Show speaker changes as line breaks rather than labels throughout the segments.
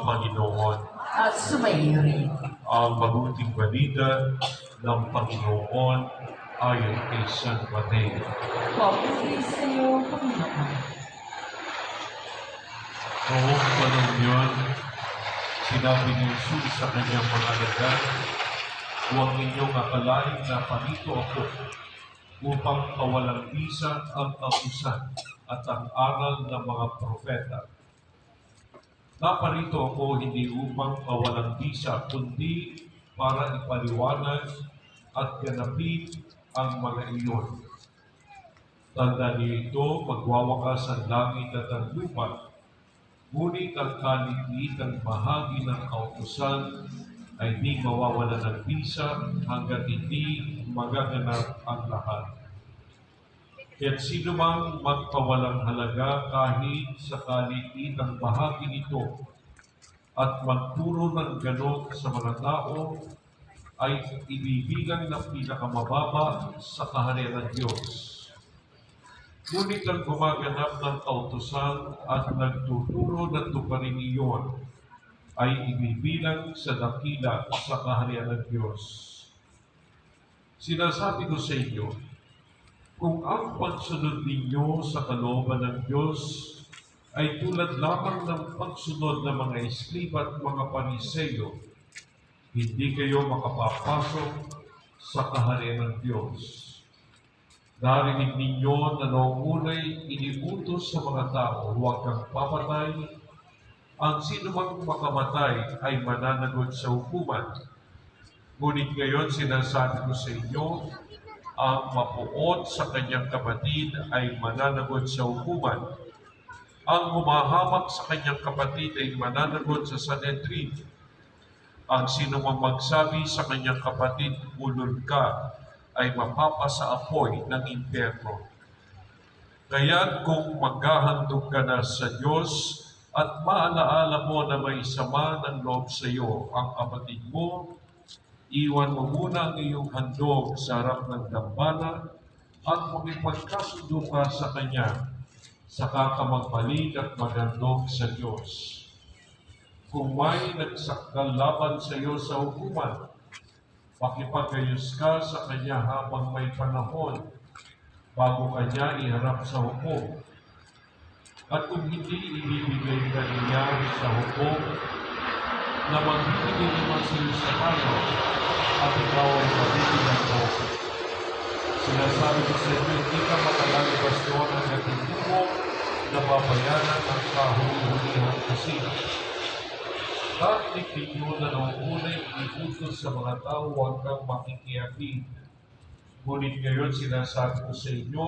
Panginoon.
at sumayo rin.
Ang mabuting balita ng Panginoon ayon kay San Mateo.
Papuri sa iyo, Panginoon.
Noong panahon yun, sinabi ni Jesus sa kanyang mga alagad, huwag ninyong akalain na parito ako upang kawalang bisa ang kautusan at ang aral ng mga propeta. Naparito ako hindi upang kawalang bisa, kundi para ipaliwanag at ganapin ang mga iyon. Tandaan niyo ito, magwawakas ang langit at ang lupa, ngunit ang kaligitang bahagi ng kautusan ay di mawawala ng bisa hanggat hindi magaganap ang lahat. Kaya't sino mang magpawalang halaga kahit sa kaligitang bahagi nito at magturo ng ganon sa mga tao ay ibibilang na pinakamababa sa kaharian ng Diyos. Ngunit ang gumaganap ng kautusan at nagtuturo ng tuparin iyon ay ibibilang sa dakila sa kaharian ng Diyos. Sinasabi ko sa inyo, kung ang pagsunod ninyo sa kalooban ng Diyos ay tulad lamang ng pagsunod ng mga eskriba at mga pariseyo, hindi kayo makapapasok sa kaharian ng Diyos. Narinig ninyo na noong unay iniutos sa mga tao, huwag kang papatay. Ang sino mang makamatay ay mananagot sa hukuman. Ngunit ngayon sinasabi ko sa inyo, ang mapuot sa kanyang kapatid ay mananagot sa hukuman. Ang humahamak sa kanyang kapatid ay mananagot sa Sanhedrin. Ang sino mang magsabi sa kanyang kapatid, ulol ka, ay mapapasa apoy ng impyerno. Kaya kung maghahandog ka na sa Diyos at maalaala mo na may sama ng loob sa iyo ang kapatid mo, iwan mo muna ang iyong handog sa harap ng dambana at magipagkasundo ka sa Kanya, saka ka magbalik at maghandog sa Diyos. Kung may nagsakdal laban sa iyo sa hukuman, pakipagayos ka sa Kanya habang may panahon bago Kanya iharap sa hukom. At kung hindi ibibigay ka niya sa hukom, na magbibigay naman sa iyo sa kayo, at ikaw ay mabibigyan mo. Sinasabi ko sa inyo, hindi ka makalalabas doon hanggang hindi mo nababayaran ang kahuli-hulihang kusina. Narinig ninyo na noong unay iutos sa mga tao, huwag kang makikiapid. Ngunit ngayon sinasabi ko sa inyo,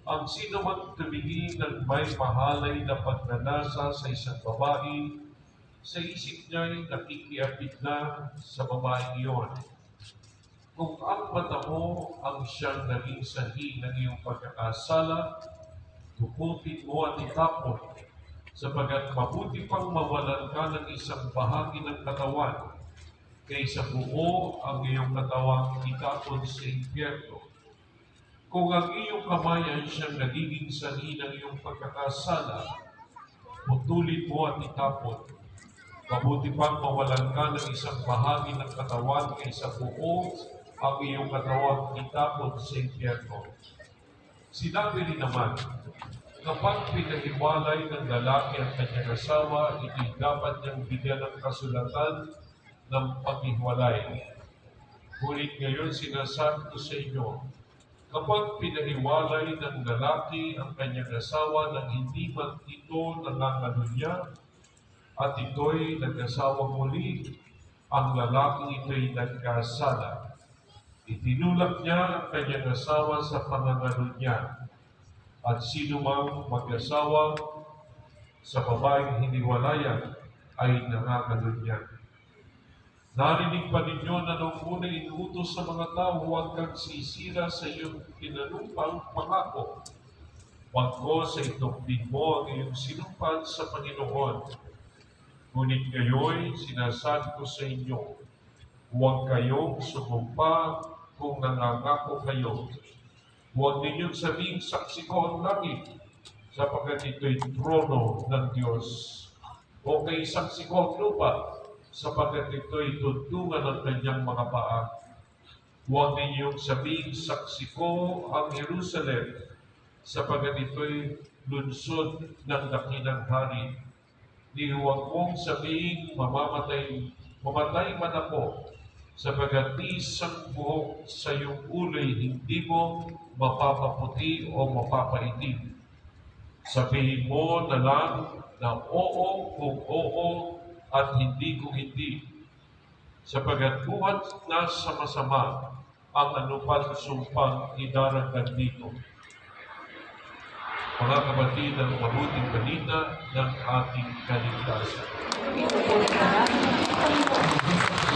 ang sino mang tumingin ng may mahalay na pagnanasa sa isang babae, sa isip niya ay nakikiapid na sa babae iyon. Kung ang mata mo ang siyang naging sanhi ng iyong pagkakasala, tukutin mo at itapon, sapagat mabuti pang mawalan ka ng isang bahagi ng katawan, kaysa buo ang iyong katawan itapon sa impyerno. Kung ang iyong kamay ay siyang nagiging sanhi ng iyong pagkakasala, putulin mo at itapon. Mabuti pang mawalan ka ng isang bahagi ng katawan kaysa buo ang iyong katawan itapon sa impyerno. Sinabi rin naman, kapag pinahiwalay ng lalaki ang kanyang asawa, ito'y dapat niyang bigyan ng kasulatan ng paghiwalay. Ngunit ngayon sinasabi ko sa inyo, kapag pinahiwalay ng lalaki ang kanyang asawa nang hindi man ito nangangalunya, at ito'y nag-asawang muli, ang lalaki ito'y nagkasala. Itinulak niya ang kanyang asawa sa pangangalunya, at sino mang mag-asawa sa babaeng hiniwalayan ay nangangalunya. Narinig pa ninyo na noong una inuutos sa mga tao, huwag kang sisira sa iyong pinanumpang pangako. Pagko sa itokbin mo ang iyong sinumpan sa Panginoon. Ngunit ngayon, sinasabi ko sa inyo, huwag kayong sumumpa kung nangangako kayo. Huwag ninyong sabihin, saksi ko ang langit, sapagkat ito'y trono ng Diyos. o kay isang sikong lupa, sapagkat ito'y tuntungan ng kanyang mga paa. Huwag ninyong sabihin saksi ko ang Jerusalem, sapagkat ito'y lunsod ng dakilang hari. Di huwag mong sabihin mamatay man ako, sapagkat di isang buhok sa iyong uloy hindi mo mapapaputi o mapapaitim. Sabihin mo na lang na oo kung oo at hindi kung hindi, sapagkat buhat na sa masama ang anumang sumpang idaragdag dito. Mga kapatid, ang mabuting balita ng ating kaligtasan.
Ito po ay maraming Panginoon.